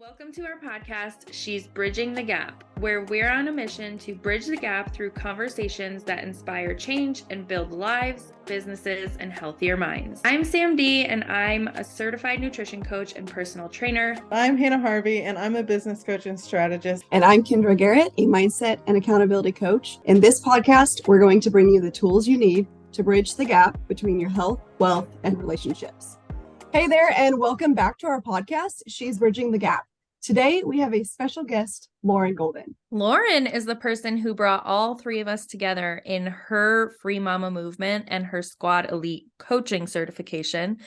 Welcome to our podcast, She's Bridging the Gap, where we're on a mission to bridge the gap through conversations that inspire change and build lives, businesses, and healthier minds. I'm Sam D, and I'm a certified nutrition coach and personal trainer. I'm Hannah Harvey, and I'm a business coach and strategist. And I'm Kendra Garrett, a mindset and accountability coach. In this podcast, we're going to bring you the tools you need to bridge the gap between your health, wealth, and relationships. Hey there, and welcome back to our podcast, She's Bridging the Gap. Today, we have a special guest, Lauren Golden. Lauren is the person who brought all three of us together in her Free Mama movement and her Squad Elite coaching certification,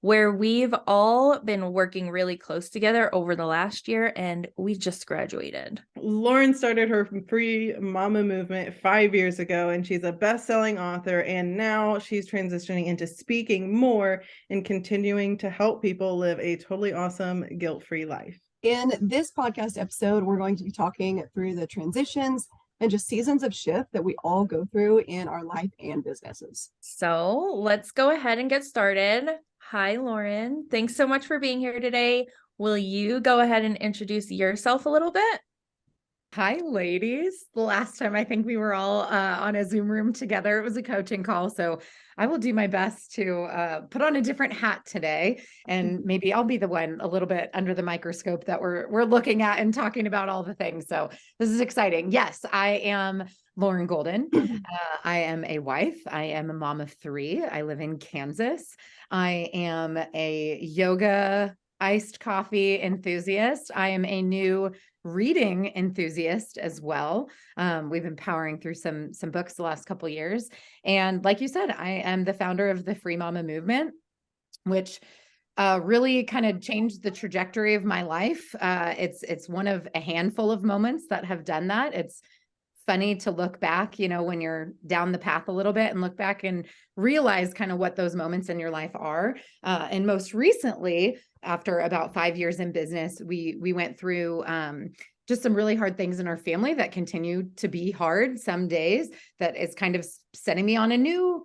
where we've all been working really close together over the last year, and we just graduated. Lauren started her Free Mama movement 5 years ago, and she's a best-selling author, and now she's transitioning into speaking more and continuing to help people live a totally awesome, guilt-free life. In this podcast episode, we're going to be talking through the transitions and just seasons of shift that we all go through in our life and businesses. So let's go ahead and get started. Hi, Lauren. Thanks so much for being here today. Will you go ahead and introduce yourself a little bit? Hi, ladies. The last time I think we were all on a Zoom room together, it was a coaching call. So I will do my best to put on a different hat today. And maybe I'll be the one a little bit under the microscope that we're looking at and talking about all the things. So this is exciting. Yes, I am Lauren Golden. I am a wife. I am a mom of three. I live in Kansas. I am a yoga iced coffee enthusiast. I am a new reading enthusiast as well. We've been powering through some books the last couple of years. And like you said, I am the founder of the Free Mama movement, which really kind of changed the trajectory of my life. It's one of a handful of moments that have done that. It's funny to look back, when you're down the path a little bit and look back and realize kind of what those moments in your life are. And most recently, after about 5 years in business, we went through just some really hard things in our family that continue to be hard some days, that is kind of setting me on a new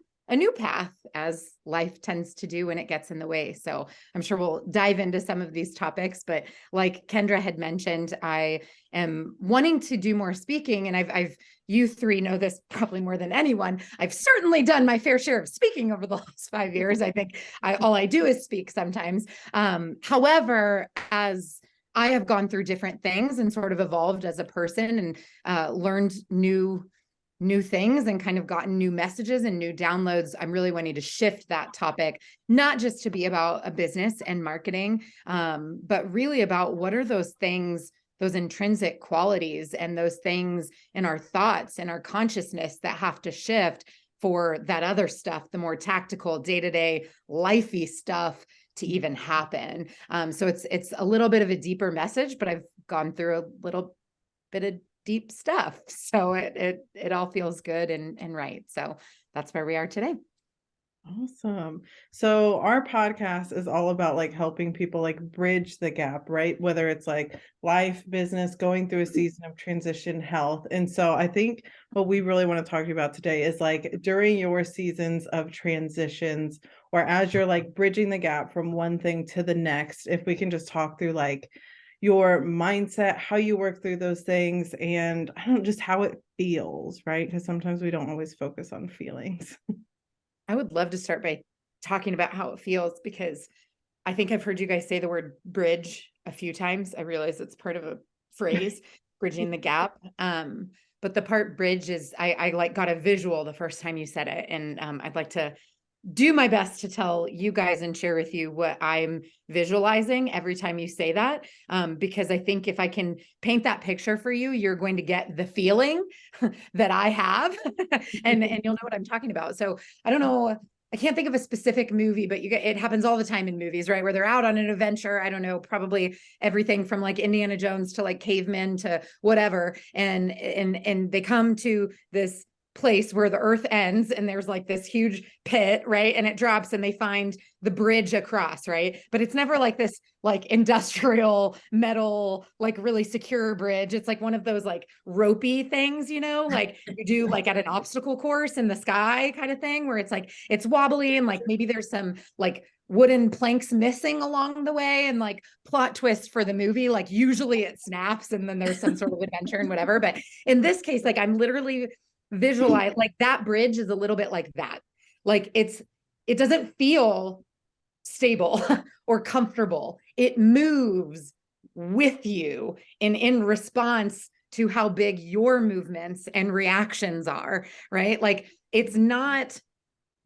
path, as life tends to do when it gets in the way. So I'm sure we'll dive into some of these topics, but like Kendra had mentioned, I am wanting to do more speaking, and I've you three know this probably more than anyone. I've certainly done my fair share of speaking over the last 5 years. I think all I do is speak sometimes. However, as I have gone through different things and sort of evolved as a person and learned new things and kind of gotten new messages and new downloads, I'm really wanting to shift that topic, not just to be about a business and marketing, but really about what are those things, those intrinsic qualities and those things in our thoughts and our consciousness that have to shift for that other stuff, the more tactical, day-to-day, lifey stuff to even happen. So it's a little bit of a deeper message, but I've gone through a little bit of deep stuff. So it all feels good and right. So that's where we are today. Awesome. So our podcast is all about helping people bridge the gap, right? Whether it's life, business, going through a season of transition, health. And so I think what we really want to talk to you about today is during your seasons of transitions, or as you're bridging the gap from one thing to the next, if we can just talk through your mindset, how you work through those things, and I don't know, just how it feels, right? Because sometimes we don't always focus on feelings. I would love to start by talking about how it feels, because I think I've heard you guys say the word bridge a few times. I realize it's part of a phrase, bridging the gap. But the part bridge is, I got a visual the first time you said it. And I'd like to do my best to tell you guys and share with you what I'm visualizing every time you say that. Because I think if I can paint that picture for you, you're going to get the feeling that I have and you'll know what I'm talking about. So I don't know, I can't think of a specific movie, but it happens all the time in movies, right? Where they're out on an adventure. I don't know, probably everything from Indiana Jones to cavemen to whatever. And they come to this place where the earth ends and there's this huge pit, right? And it drops and they find the bridge across, right? But it's never this industrial metal, really secure bridge. It's one of those ropey things, you do at an obstacle course in the sky kind of thing, where it's wobbly and maybe there's some wooden planks missing along the way, and like plot twist for the movie, like usually it snaps and then there's some sort of adventure and whatever. But in this case, like I'm literally visualize like that bridge is a little bit like that. Like it doesn't feel stable or comfortable. It moves with you and in response to how big your movements and reactions are, right? Like it's not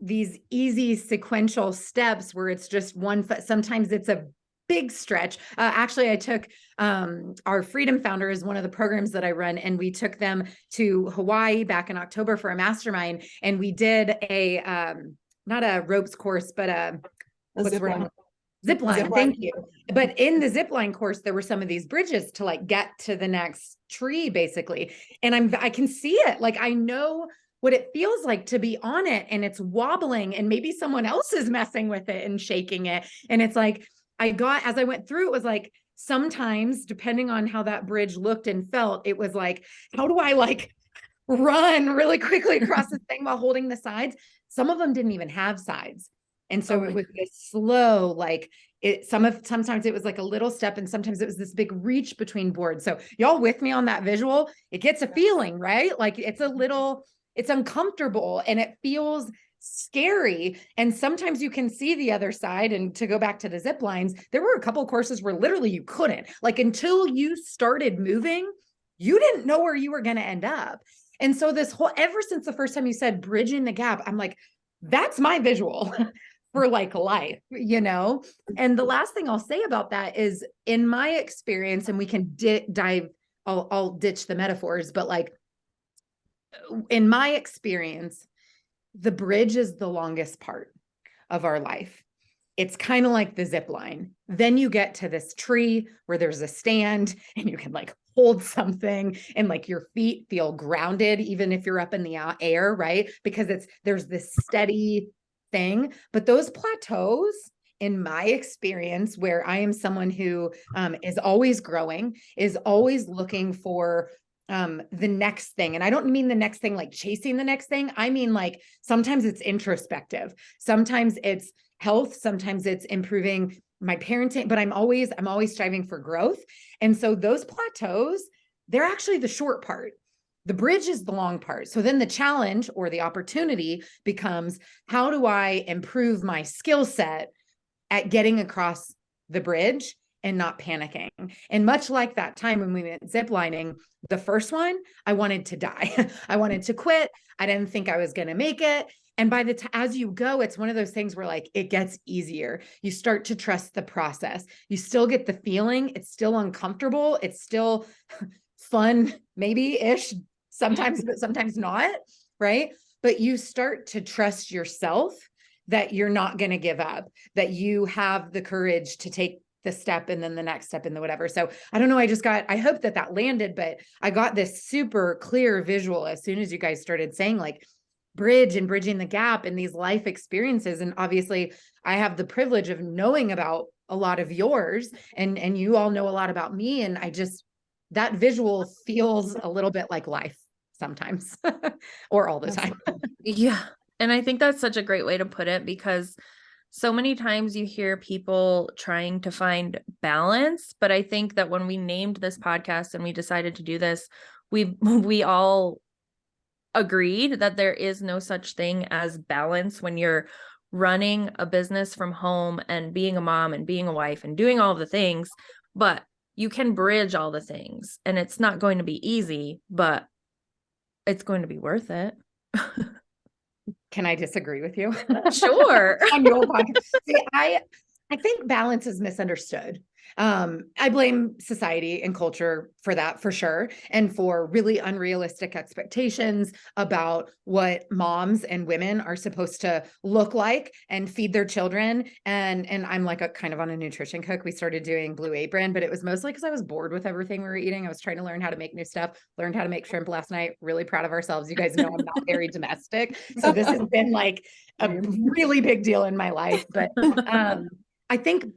these easy sequential steps where it's just one foot. Sometimes it's a big stretch. Actually, I took our Freedom Founder is one of the programs that I run, and we took them to Hawaii back in October for a mastermind. And we did a, not a ropes course, but a zip line. Zip line. Thank you. But in the zip line course, there were some of these bridges to like get to the next tree, basically. And I can see it. Like I know what it feels like to be on it, and it's wobbling, and maybe someone else is messing with it and shaking it. And it's like, as I went through, it was like, sometimes depending on how that bridge looked and felt, it was like, how do I like run really quickly across this thing while holding the sides? Some of them didn't even have sides. And so it was this slow, like sometimes it was like a little step, and sometimes it was this big reach between boards. So y'all with me on that visual? It gets a feeling, right? Like it's uncomfortable and it feels scary. And sometimes you can see the other side. And to go back to the zip lines, there were a couple of courses where literally you couldn't, like until you started moving, you didn't know where you were going to end up. And so ever since the first time you said bridging the gap, I'm like, that's my visual for like life, you know? And the last thing I'll say about that is, in my experience, and we can dive, I'll ditch the metaphors, but like in my experience, the bridge is the longest part of our life. It's kind of like the zip line. Then you get to this tree where there's a stand and you can like hold something, and like your feet feel grounded, even if you're up in the air, right? Because there's this steady thing. But those plateaus, in my experience, where I am someone who is always growing, is always looking for the next thing. And I don't mean the next thing like chasing the next thing. I mean, like sometimes it's introspective. Sometimes it's health. Sometimes it's improving my parenting, but I'm always striving for growth. And so those plateaus, they're actually the short part. The bridge is the long part. So then the challenge or the opportunity becomes, how do I improve my skill set at getting across the bridge and not panicking? And much like that time when we went ziplining, the first one, I wanted to die. I wanted to quit. I didn't think I was going to make it. And by the time, as you go, it's one of those things where like, it gets easier. You start to trust the process. You still get the feeling. It's still uncomfortable. It's still fun, maybe-ish sometimes, but sometimes not, right? But you start to trust yourself that you're not going to give up, that you have the courage to take the step and then the next step and the whatever. So I don't know. I hope that landed, but I got this super clear visual as soon as you guys started saying like bridge and bridging the gap and these life experiences. And obviously I have the privilege of knowing about a lot of yours, and you all know a lot about me. And that visual feels a little bit like life sometimes or all the time. Yeah. And I think that's such a great way to put it, because so many times you hear people trying to find balance. But I think that when we named this podcast and we decided to do this, we all agreed that there is no such thing as balance when you're running a business from home and being a mom and being a wife and doing all the things. But you can bridge all the things, and it's not going to be easy, but it's going to be worth it. Can I disagree with you? Sure. On your podcast. See, I think balance is misunderstood. I blame society and culture for that, for sure. And for really unrealistic expectations about what moms and women are supposed to look like and feed their children. And I'm like kind of on a nutrition kick. We started doing Blue Apron, but it was mostly because I was bored with everything we were eating. I was trying to learn how to make new stuff, learned how to make shrimp last night. Really proud of ourselves. You guys know I'm not very domestic. So this has been like a really big deal in my life. But I think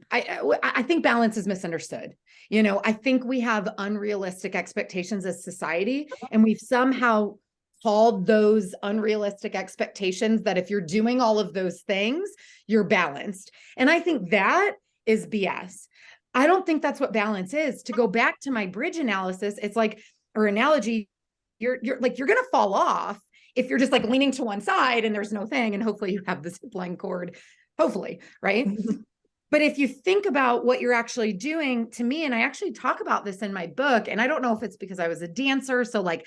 balance is misunderstood. I think we have unrealistic expectations as society, and we've somehow called those unrealistic expectations that if you're doing all of those things, you're balanced. And I think that is BS. I don't think that's what balance is. To go back to my bridge analysis, it's like, or analogy, you're going to fall off if you're just like leaning to one side and there's no thing. And hopefully you have the zip line cord, hopefully, right? But if you think about what you're actually doing, to me, and I actually talk about this in my book, and I don't know if it's because I was a dancer. So like,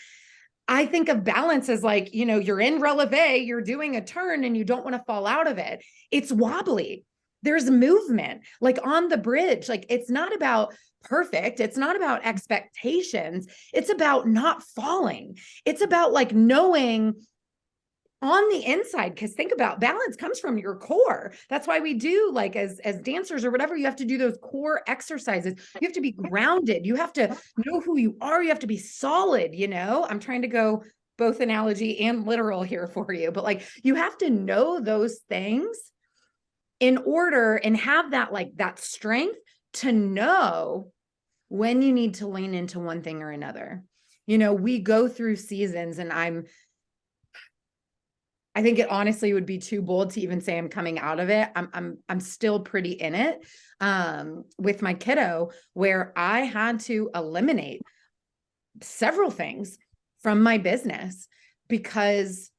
I think of balance as like, you know, you're in releve, you're doing a turn and you don't want to fall out of it. It's wobbly. There's movement, like on the bridge. Like, it's not about perfect. It's not about expectations. It's about not falling. It's about like knowing on the inside, because think about balance comes from your core. That's why we do, like, as dancers or whatever, you have to do those core exercises. You have to be grounded. You have to know who you are. You have to be solid. You know, I'm trying to go both analogy and literal here for you, but like, you have to know those things in order and have that, like, that strength to know when you need to lean into one thing or another. You know, we go through seasons, and I think it honestly would be too bold to even say I'm coming out of it. I'm still pretty in it with my kiddo, where I had to eliminate several things from my business because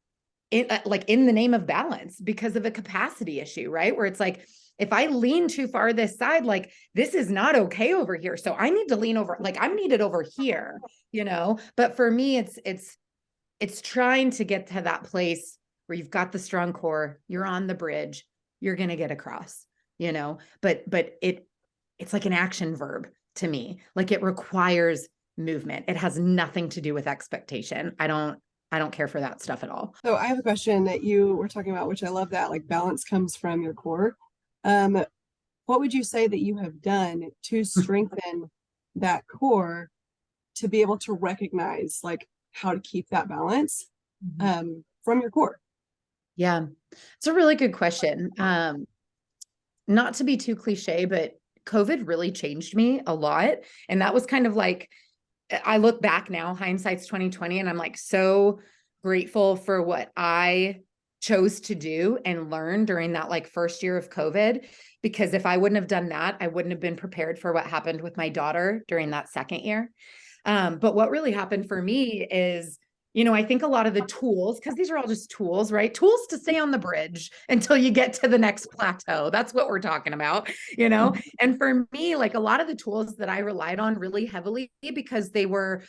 in the name of balance, because of a capacity issue, right? Where it's like, if I lean too far this side, like, this is not okay over here. So I need to lean over, like, I'm needed over here, you know? But for me, it's trying to get to that place where you've got the strong core, you're on the bridge, you're going to get across, you know, but it's like an action verb to me. Like, it requires movement. It has nothing to do with expectation. I don't care for that stuff at all. So I have a question that you were talking about, which I love, that like balance comes from your core. What would you say that you have done to strengthen that core to be able to recognize like how to keep that balance from your core? Yeah, it's a really good question. Not to be too cliche, but COVID really changed me a lot. And that was kind of like, I look back now, hindsight's 2020, and I'm like so grateful for what I chose to do and learn during that like first year of COVID, because if I wouldn't have done that, I wouldn't have been prepared for what happened with my daughter during that second year. But what really happened for me is, you know, I think a lot of the tools, because these are all just tools, right? Tools to stay on the bridge until you get to the next plateau. That's what we're talking about, you know? And for me, like, a lot of the tools that I relied on really heavily, because they were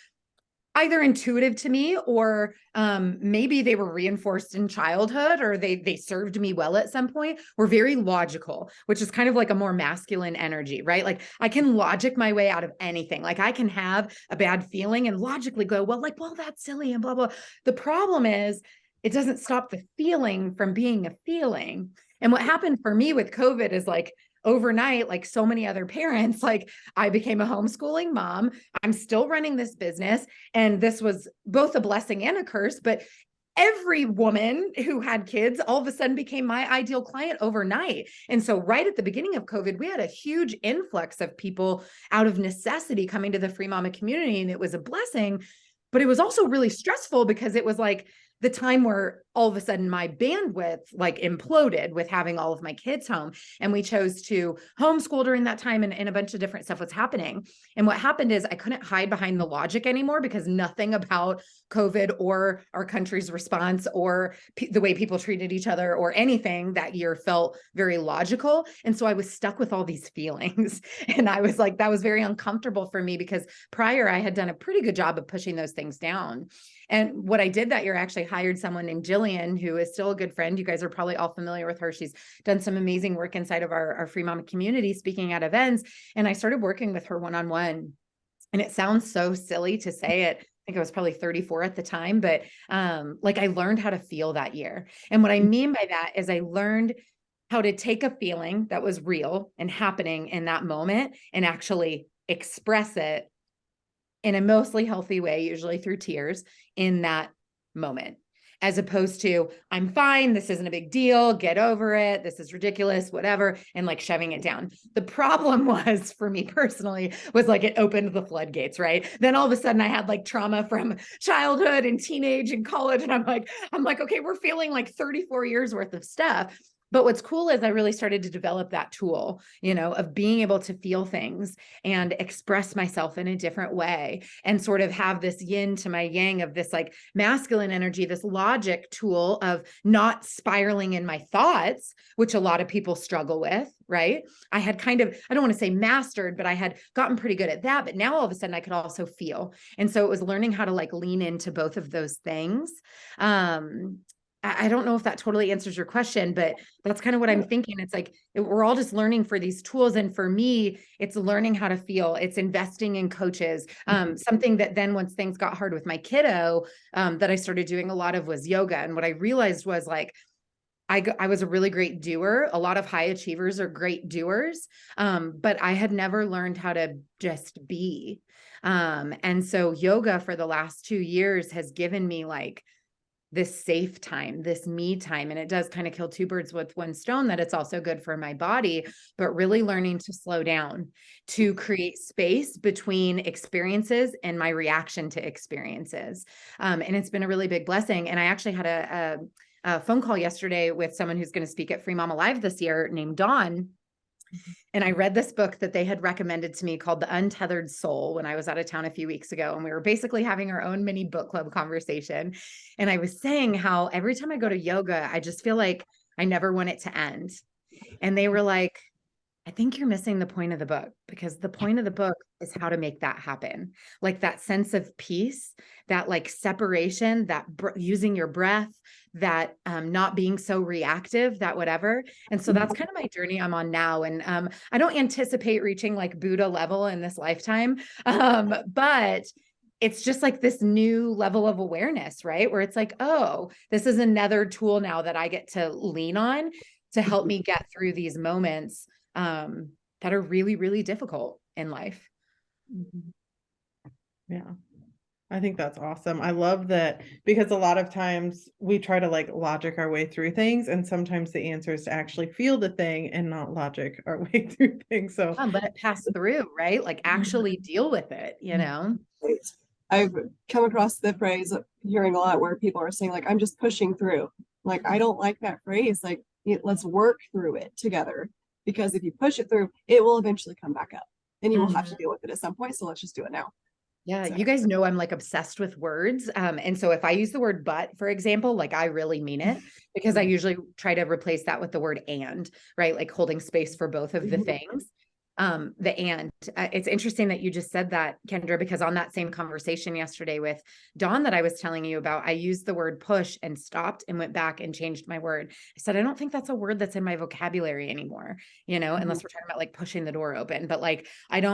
either intuitive to me, or maybe they were reinforced in childhood, or they served me well at some point, were very logical, which is kind of like a more masculine energy, right? Like, I can logic my way out of anything. Like, I can have a bad feeling and logically go, well, that's silly and blah, blah. The problem is, it doesn't stop the feeling from being a feeling. And what happened for me with COVID is, like, overnight, like so many other parents, like, I became a homeschooling mom. I'm still running this business. And this was both a blessing and a curse, but every woman who had kids all of a sudden became my ideal client overnight. And so right at the beginning of COVID, we had a huge influx of people out of necessity coming to the Free Mama community. And it was a blessing, but it was also really stressful, because it was like the time where all of a sudden my bandwidth like imploded with having all of my kids home. And we chose to homeschool during that time, and a bunch of different stuff was happening. And what happened is, I couldn't hide behind the logic anymore, because nothing about COVID or our country's response or the way people treated each other or anything that year felt very logical. And so I was stuck with all these feelings. And I was like, that was very uncomfortable for me, because prior I had done a pretty good job of pushing those things down. And what I did that year, I actually hired someone named Jillian, who is still a good friend. You guys are probably all familiar with her. She's done some amazing work inside of our Free Mama community, speaking at events. And I started working with her one-on-one. And it sounds so silly to say it. I think I was probably 34 at the time, but like, I learned how to feel that year. And what I mean by that is, I learned how to take a feeling that was real and happening in that moment and actually express it in a mostly healthy way, usually through tears, in that moment. as opposed to I'm fine. This isn't a big deal. Get over it. This is ridiculous, whatever. And like shoving it down. The problem was for me personally was like, it opened the floodgates, right? Then all of a sudden I had like trauma from childhood and teenage and college. And I'm like, okay, we're feeling like 34 years worth of stuff. But what's cool is I really started to develop that tool, of being able to feel things and express myself in a different way and sort of have this yin to my yang of this like masculine energy, this logic tool of not spiraling in my thoughts, which a lot of people struggle with, right? I had kind of, I don't want to say mastered, but I had gotten pretty good at that. But now all of a sudden I could also feel. And so it was learning how to like lean into both of those things. I don't know if that totally answers your question, but that's kind of what I'm thinking. It's like, we're all just learning for these tools. And for me, it's learning how to feel. It's investing in coaches. Something that then once things got hard with my kiddo, that I started doing a lot of was yoga. And what I realized was like, I was a really great doer. A lot of high achievers are great doers. But I had never learned how to just be. And so yoga for the last 2 years has given me like this safe time, this me time. And it does kind of kill two birds with one stone, that it's also good for my body, but really learning to slow down, to create space between experiences and my reaction to experiences. And it's been a really big blessing. And I actually had a phone call yesterday with someone who's going to speak at Free Mama Live this year named Dawn. And I read this book that they had recommended to me called The Untethered Soul when I was out of town a few weeks ago. And we were basically having our own mini book club conversation. And I was saying how every time I go to yoga, I just feel like I never want it to end. And they were like, I think you're missing the point of the book, because the point of the book is how to make that happen. Like that sense of peace, that like separation, that using your breath, that not being so reactive, that whatever. And so that's kind of my journey I'm on now. And I don't anticipate reaching like Buddha level in this lifetime. But it's just like this new level of awareness, right? Where it's like, oh, this is another tool now that I get to lean on to help me get through these moments that are really, really difficult in life. Yeah. I think that's awesome. I love that, because a lot of times we try to like logic our way through things, and sometimes the answer is to actually feel the thing and not logic our way through things. So let it pass through, right? Like actually deal with it, Right. I've come across the phrase, hearing a lot where people are saying like, I'm just pushing through. Like, I don't like that phrase. Like, let's work through it together, because if you push it through, it will eventually come back up and you will have to deal with it at some point. So let's just do it now. Yeah, So. you guys know I'm like obsessed with words. And so if I use the word but, for example, like I really mean it, because I usually try to replace that with the word and, right? Like holding space for both of the things. It's interesting that you just said that, Kendra, because on that same conversation yesterday with Dawn that I was telling you about, I used the word push and stopped and went back and changed my word. I said, I don't think that's a word that's in my vocabulary anymore, unless we're talking about like pushing the door open, but like,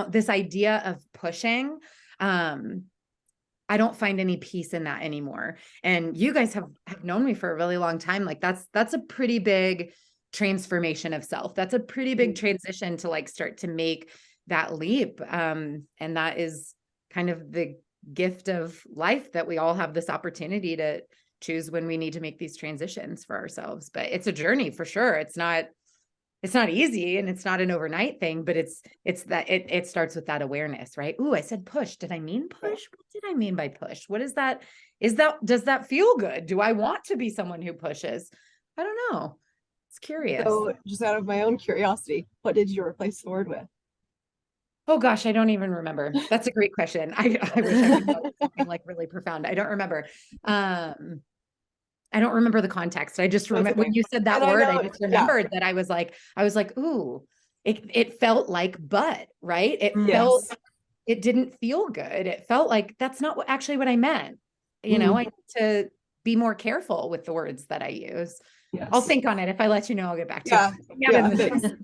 this idea of pushing, I don't find any peace in that anymore. And you guys have known me for a really long time. Like that's a pretty big transformation of self. That's a pretty big transition to like start to make that leap. And that is kind of the gift of life, that we all have this opportunity to choose when we need to make these transitions for ourselves. But it's a journey for sure. It's not easy, and it's not an overnight thing, but it's that it starts with that awareness, right? Ooh, I said push. Did I mean push? What did I mean by push? What is that? Does that feel good? Do I want to be someone who pushes? I don't know. It's curious. So just out of my own curiosity, what did you replace the word with? Oh gosh, I don't even remember. That's a great question. I wish I could know something like really profound. I don't remember. I don't remember the context. I just remember when you said that word, I just remembered that I was like, ooh, it felt like but, right? It felt, it didn't feel good. It felt like that's not actually what I meant. I need to be more careful with the words that I use. Yes. I'll think on it. If I let you know, I'll get back to you.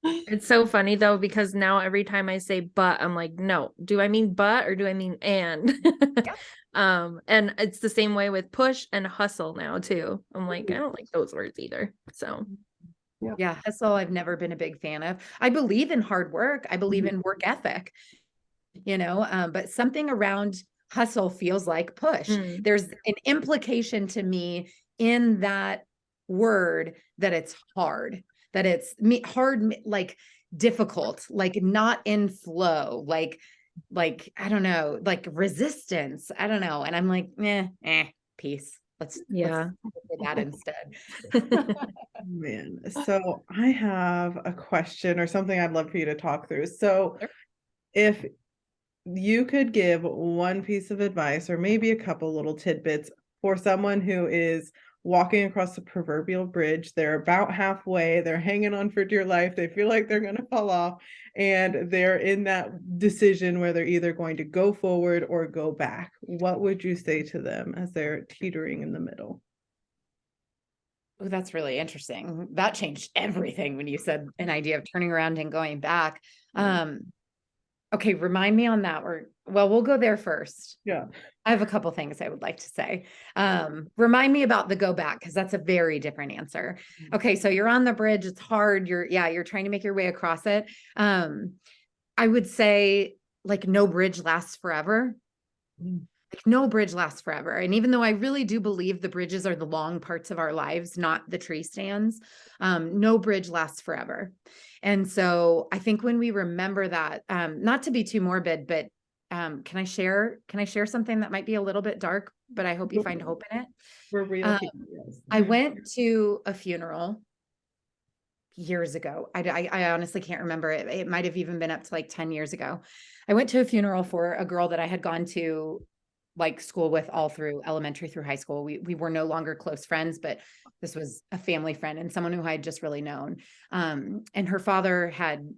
It's so funny though, because now every time I say but, I'm like, no, do I mean but or do I mean and? And it's the same way with push and hustle now too. I'm like, I don't like those words either. So yeah, hustle I've never been a big fan of. I believe in hard work. I believe in work ethic, but something around hustle feels like push. Mm. There's an implication to me in that word that it's hard, that it's hard, like difficult, like not in flow, like, I don't know, like resistance. I don't know. And I'm like, peace. Let's do that instead. Man, so I have a question or something I'd love for you to talk through. So Sure. if you could give one piece of advice or maybe a couple little tidbits for someone who is walking across the proverbial bridge, they're about halfway, they're hanging on for dear life, they feel like they're going to fall off, and they're in that decision where they're either going to go forward or go back, what would you say to them as they're teetering in the middle? Oh, that's really interesting. That changed everything when you said an idea of turning around and going back. Okay, remind me on that. We'll go there first. Yeah. I have a couple things I would like to say. Remind me about the go back, because that's a very different answer. Okay, so you're on the bridge, it's hard. You're trying to make your way across it. I would say, like, no bridge lasts forever. Like, no bridge lasts forever. And even though I really do believe the bridges are the long parts of our lives, not the tree stands, no bridge lasts forever. And so I think when we remember that, not to be too morbid, but can I share something that might be a little bit dark, but I hope you find hope in it? For real people, yes. I went to a funeral years ago. I honestly can't remember it. It might have even been up to like 10 years ago. I went to a funeral for a girl that I had gone to like school with all through elementary through high school. We were no longer close friends, but this was a family friend and someone who I had just really known. And her father had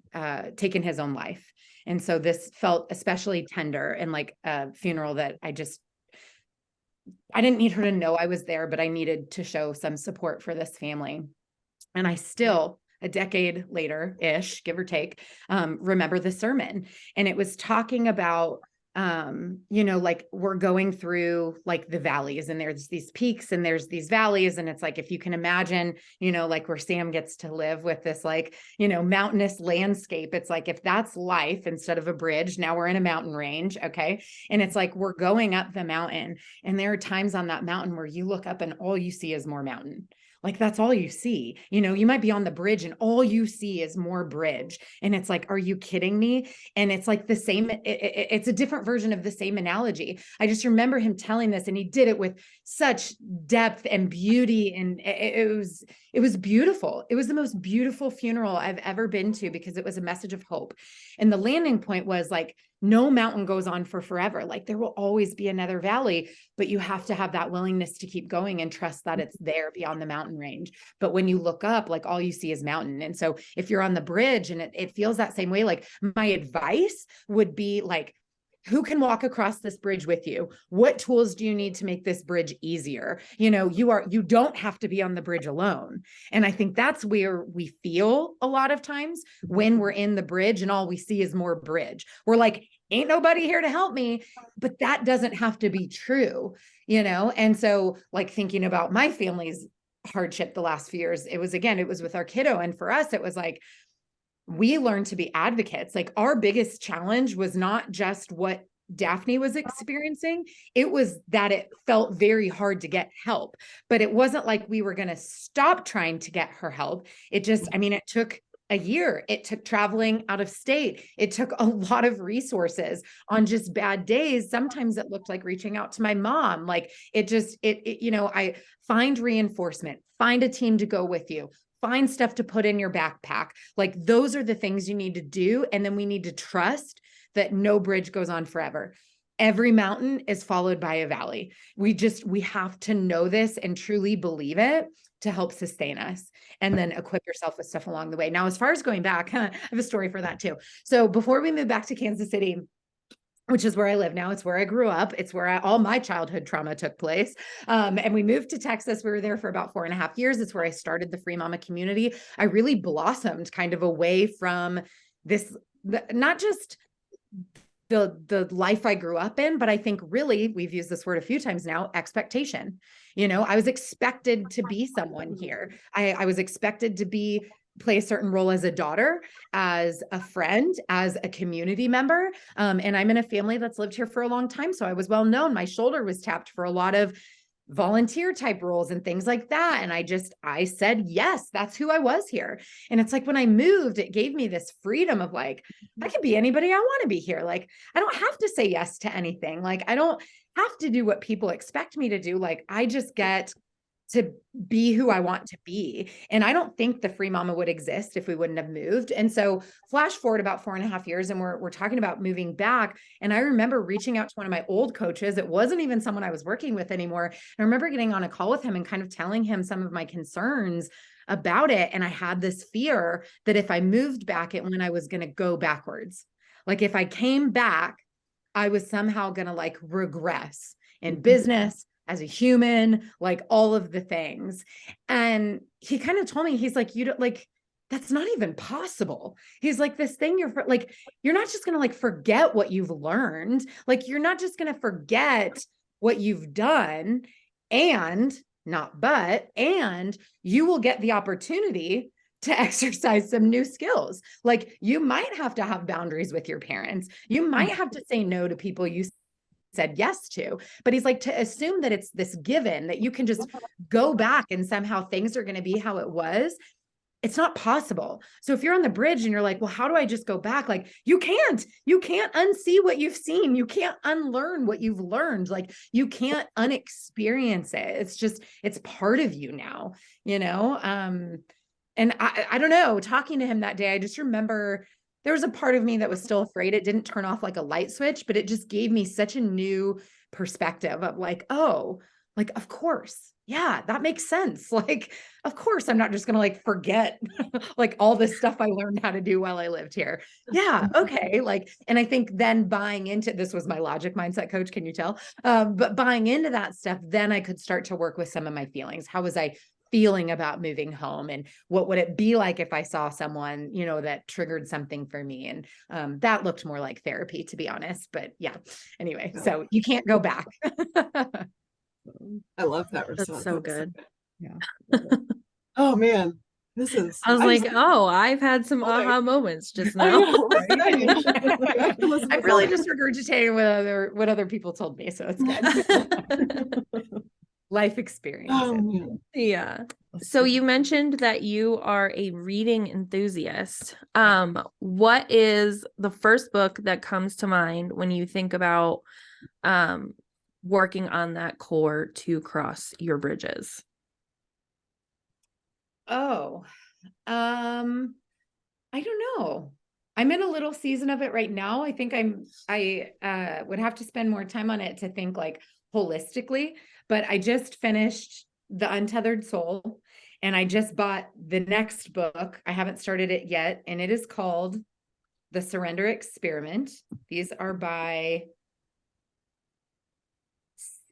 taken his own life. And so this felt especially tender and like a funeral that I didn't need her to know I was there, but I needed to show some support for this family. And I still, a decade later-ish, give or take, remember the sermon. And it was talking about, like we're going through like the valleys and there's these peaks and there's these valleys. And it's like, if you can imagine, like where Sam gets to live with this, like, mountainous landscape, it's like, if that's life instead of a bridge, now we're in a mountain range. Okay. And it's like, we're going up the mountain and there are times on that mountain where you look up and all you see is more mountain. Like, that's all you see. You might be on the bridge and all you see is more bridge. And it's like, are you kidding me? And it's like the same, it's a different version of the same analogy. I just remember him telling this and he did it with such depth and beauty. And it was beautiful. It was the most beautiful funeral I've ever been to because it was a message of hope. And the landing point was like, no mountain goes on for forever. Like, there will always be another valley, but you have to have that willingness to keep going and trust that it's there beyond the mountain range. But when you look up, like, all you see is mountain. And so if you're on the bridge and it feels that same way, like, my advice would be like, who can walk across this bridge with you? What tools do you need to make this bridge easier? You don't have to be on the bridge alone. And I think that's where we feel a lot of times when we're in the bridge and all we see is more bridge. We're like, ain't nobody here to help me, but that doesn't have to be true, And so, like, thinking about my family's hardship the last few years, it was with our kiddo. And for us, it was like, we learned to be advocates. Like, our biggest challenge was not just what Daphne was experiencing. It was that it felt very hard to get help, but it wasn't like we were going to stop trying to get her help. It took a year. It took traveling out of state. It took a lot of resources on just bad days. Sometimes it looked like reaching out to my mom. Like, I find reinforcement, find a team to go with you, find stuff to put in your backpack. Like, those are the things you need to do. And then we need to trust that no bridge goes on forever. Every mountain is followed by a valley. We have to know this and truly believe it to help sustain us, and then equip yourself with stuff along the way. Now, as far as going back, I have a story for that too. So before we moved back to Kansas City, which is where I live now, it's where I grew up. It's where all my childhood trauma took place. And we moved to Texas. We were there for about 4.5 years. It's where I started the Free Mama community. I really blossomed kind of away from this, not just the life I grew up in, but I think really, we've used this word a few times now, expectation. I was expected to be someone here. I was expected to be play a certain role as a daughter, as a friend, as a community member. And I'm in a family that's lived here for a long time. So I was well known. My shoulder was tapped for a lot of volunteer type roles and things like that. And I said, yes, that's who I was here. And it's like, when I moved, it gave me this freedom of like, I could be anybody I want to be here. Like, I don't have to say yes to anything. Like, I don't have to do what people expect me to do. Like, I just get to be who I want to be. And I don't think the Free Mama would exist if we wouldn't have moved. And so flash forward about 4.5 years, and we're talking about moving back. And I remember reaching out to one of my old coaches. It wasn't even someone I was working with anymore. I remember getting on a call with him and kind of telling him some of my concerns about it. And I had this fear that if I moved back, it meant I was going to go backwards. Like if I came back, I was somehow going to like regress in business, as a human, like all of the things. And he kind of told me, he's like, you don't like, that's not even possible. He's like, this thing you're like, you're not just going to like forget what you've learned. Like, you're not just going to forget what you've done, and you will get the opportunity to exercise some new skills. Like, you might have to have boundaries with your parents. You might have to say no to people you said yes to. But he's like, to assume that it's this given that you can just go back and somehow things are going to be how it was, it's not possible. So if you're on the bridge and you're like, well, how do I just go back? Like, you can't unsee what you've seen. You can't unlearn what you've learned. Like, you can't unexperience it. It's part of you now, you know? And I don't know, talking to him that day, I just remember there was a part of me that was still afraid. It didn't turn off like a light switch, but it just gave me such a new perspective of like, oh, like, of course. Yeah, that makes sense. Like, of course, I'm not just going to like forget like all this stuff I learned how to do while I lived here. Yeah. Okay. Like, and I think then buying into, this was my logic mindset coach. Can you tell? But buying into that stuff, then I could start to work with some of my feelings. How was I feeling about moving home, and what would it be like if I saw someone, you know, that triggered something for me? And that looked more like therapy, to be honest. But yeah, anyway, so you can't go back. I love that response. That's so good. Yeah. Oh man, I was like, oh, I've had some aha moments just now. I'm really just regurgitating what other people told me, so it's good. Life experience. Oh, yeah. So you mentioned that you are a reading enthusiast. What is the first book that comes to mind when you think about working on that core to cross your bridges? Oh, I don't know. I'm in a little season of it right now. I think I would have to spend more time on it to think like holistically, but I just finished The Untethered Soul, and I just bought the next book. I haven't started it yet, and it is called The Surrender Experiment. These are by,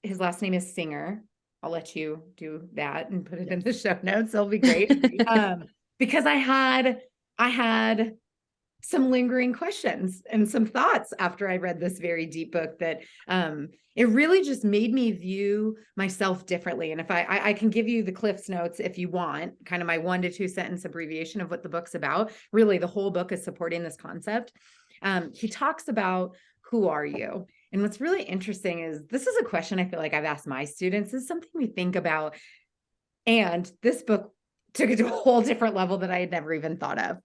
his last name is Singer. I'll let you do that and put it in the show notes. It'll be great. Because I had some lingering questions and some thoughts after I read this very deep book that it really just made me view myself differently. And if I can give you the Cliff's Notes if you want, kind of my 1 to 2 sentence abbreviation of what the book's about. Really, the whole book is supporting this concept. He talks about, who are you? And what's really interesting is, this is a question I feel like I've asked my students. This is something we think about. And this book took it to a whole different level that I had never even thought of.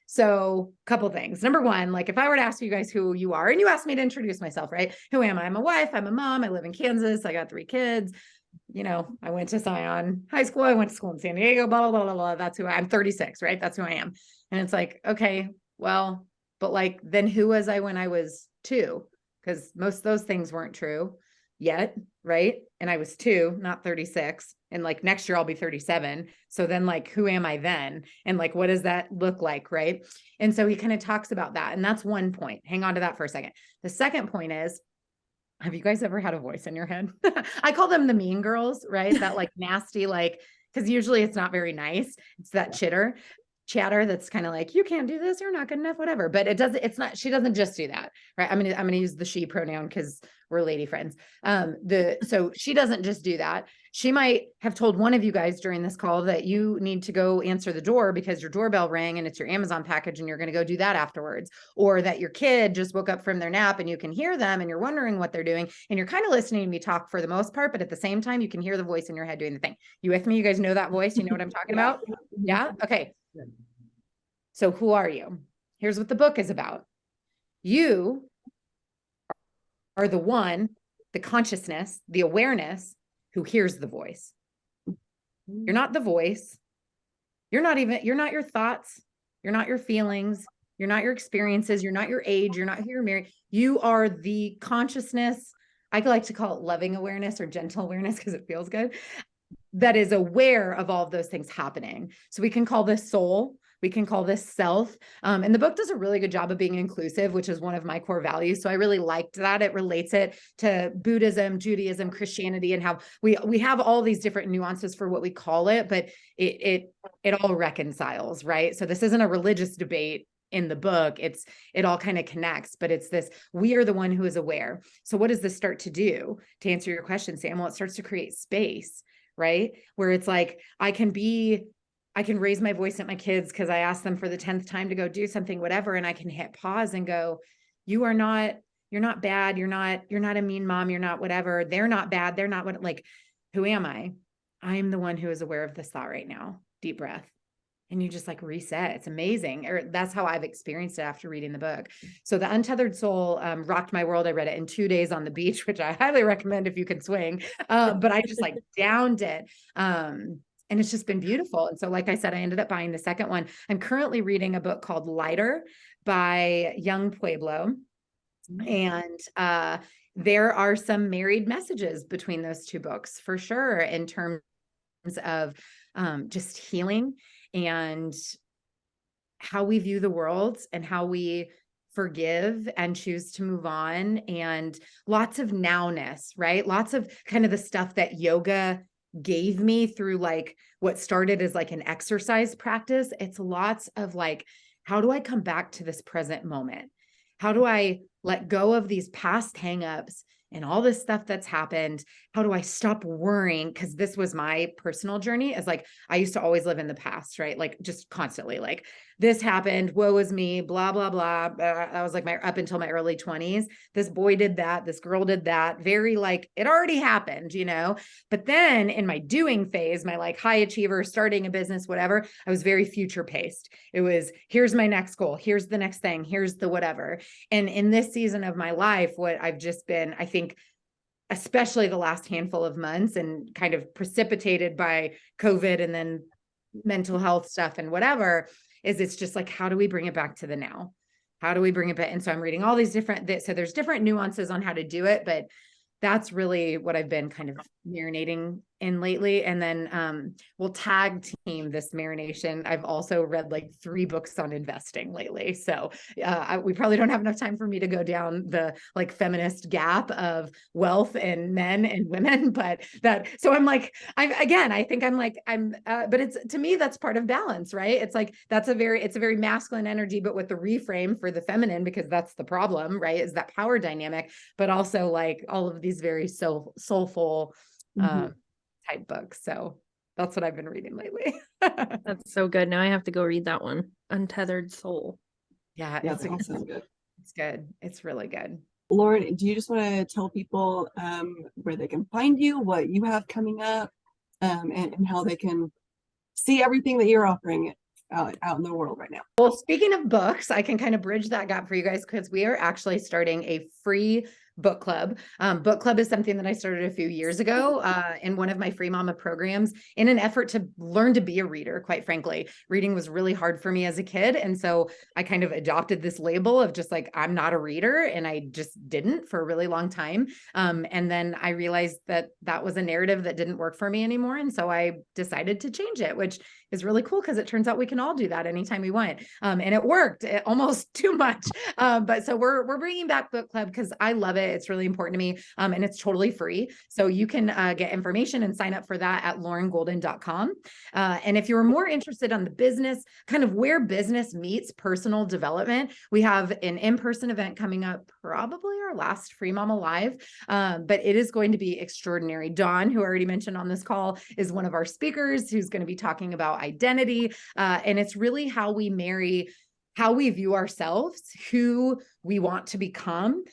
So a couple things. Number one, like if I were to ask you guys who you are, and you asked me to introduce myself, right? Who am I? I'm a wife. I'm a mom. I live in Kansas. I got 3 kids. You know, I went to Zion High School. I went to school in San Diego, blah, blah, blah, blah, blah. That's who I'm 36, right? That's who I am. And it's like, okay, well, but like, then who was I when I was 2? Because most of those things weren't true yet, right? And I was 2, not 36. And like next year I'll be 37. So then like, who am I then? And like, what does that look like, right? And so he kind of talks about that. And that's one point. Hang on to that for a second. The second point is, have you guys ever had a voice in your head? I call them the mean girls, right? That like nasty, like, because usually it's not very nice. It's that chatter that's kind of like, you can't do this, you're not good enough, whatever. But she doesn't just do that, right? I'm gonna use the she pronoun because we're lady friends. So she doesn't just do that. She might have told one of you guys during this call that you need to go answer the door because your doorbell rang and it's your Amazon package and you're going to go do that afterwards. Or that your kid just woke up from their nap and you can hear them and you're wondering what they're doing. And you're kind of listening to me talk for the most part, but at the same time, you can hear the voice in your head doing the thing. You with me? You guys know that voice? You know what I'm talking about? Yeah. Okay. So who are you? Here's what the book is about. You are the one, the consciousness, the awareness who hears the voice. You're not the voice. You're not your thoughts. You're not your feelings. You're not your experiences. You're not your age. You're not who you're married. You are the consciousness. I like to call it loving awareness or gentle awareness because it feels good. That is aware of all of those things happening. So we can call this soul. We can call this self. And the book does a really good job of being inclusive, which is one of my core values. So I really liked that. It relates it to Buddhism, Judaism, Christianity, and how we have all these different nuances for what we call it, but it all reconciles, right? So this isn't a religious debate in the book. It all kind of connects, but it's this, we are the one who is aware. So what does this start to do? To answer your question, Sam? Well, it starts to create space, right? Where it's like, I can raise my voice at my kids because I asked them for the 10th time to go do something, whatever. And I can hit pause and go, you're not bad. You're not a mean mom. You're not whatever. They're not bad. They're not what, like, who am I? I'm the one who is aware of this thought right now. Deep breath. And you just like reset. It's amazing. Or that's how I've experienced it after reading the book. So The Untethered Soul rocked my world. I read it in 2 days on the beach, which I highly recommend if you can swing. But I just like downed it. And it's just been beautiful. And so, like I said, I ended up buying the second one. I'm currently reading a book called Lighter by Yung Pueblo. And there are some married messages between those two books for sure, in terms of just healing and how we view the world and how we forgive and choose to move on, and lots of nowness, right? Lots of kind of the stuff that yoga gave me through like what started as like an exercise practice. It's lots of like, how do I come back to this present moment? How do I let go of these past hangups and all this stuff that's happened? How do I stop worrying? Because this was my personal journey, as like, I used to always live in the past, right? Like just constantly like, this happened, woe is me, blah, blah, blah. I was like up until my early 20s. This boy did that. This girl did that. Very like, it already happened, you know? But then in my doing phase, my like high achiever, starting a business, whatever, I was very future paced. It was, here's my next goal. Here's the next thing. Here's the whatever. And in this season of my life, what I've just been, I think, especially the last handful of months and kind of precipitated by COVID and then mental health stuff and whatever, is it's just like, how do we bring it back to the now? How do we bring it back? And so I'm reading all these so there's different nuances on how to do it, but that's really what I've been kind of marinating in lately. And then we'll tag team this marination. I've also read like 3 books on investing lately. So we probably don't have enough time for me to go down the like feminist gap of wealth and men and women, but so I'm like, I think but it's, to me, that's part of balance, right? It's like, it's a very masculine energy, but with the reframe for the feminine, because that's the problem, right? Is that power dynamic, but also like all of these very soulful, type books. So that's what I've been reading lately. That's so good. Now I have to go read that one. Untethered Soul. Yeah, it's good. It's good. It's really good. Lauren, do you just want to tell people where they can find you, what you have coming up, and how they can see everything that you're offering out in the world right now? Well, speaking of books, I can kind of bridge that gap for you guys, because we are actually starting a free book club. Book club is something that I started a few years ago in one of my Free Mama programs, in an effort to learn to be a reader. Quite frankly, reading was really hard for me as a kid. And so I kind of adopted this label of just like, I'm not a reader. And I just didn't for a really long time. And then I realized that that was a narrative that didn't work for me anymore. And so I decided to change it, which is really cool, because it turns out we can all do that anytime we want. And it worked almost too much. But so we're bringing back book club because I love it. it. It's really important to me. And it's totally free. So you can get information and sign up for that at laurengolden.com. And if you're more interested on the business, kind of where business meets personal development, we have an in-person event coming up, probably our last Free Mama Live, but it is going to be extraordinary. Dawn, who I already mentioned on this call, is one of our speakers who's going to be talking about identity. And it's really how we marry how we view ourselves, who we want to become.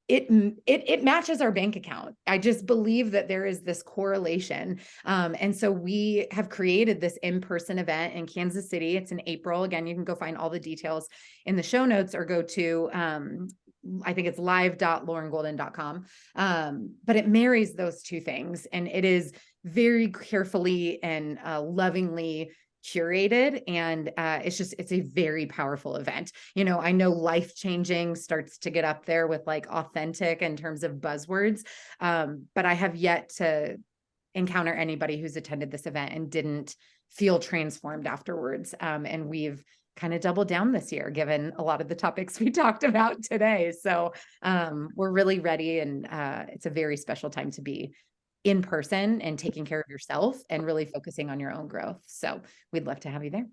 It matches our bank account. I just believe that there is this correlation. And so we have created this in-person event in Kansas City. It's in April. Again, you can go find all the details in the show notes or go to, I think it's live.laurengolden.com. But it marries those two things. And it is very carefully and lovingly curated. And it's a very powerful event. You know, I know life-changing starts to get up there with like authentic in terms of buzzwords. But I have yet to encounter anybody who's attended this event and didn't feel transformed afterwards. And we've kind of doubled down this year, given a lot of the topics we talked about today. So we're really ready, and it's a very special time to be in person and taking care of yourself and really focusing on your own growth. So we'd love to have you there.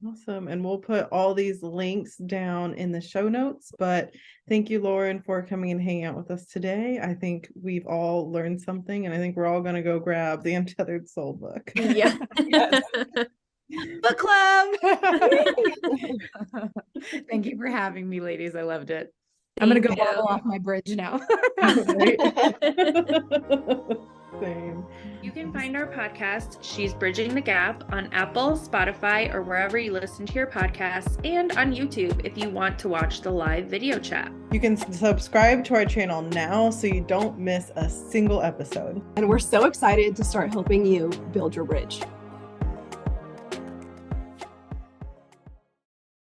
Awesome. And we'll put all these links down in the show notes. But thank you, Lauren, for coming and hanging out with us today. I think we've all learned something, and I think we're all going to go grab the Untethered Soul book. Yeah. Book club. Thank you for having me, ladies. I loved it. I'm going to go waddle off my bridge now. Same. You can find our podcast, She's Bridging the Gap, on Apple, Spotify, or wherever you listen to your podcasts, and on YouTube if you want to watch the live video chat. You can subscribe to our channel now so you don't miss a single episode. And we're so excited to start helping you build your bridge.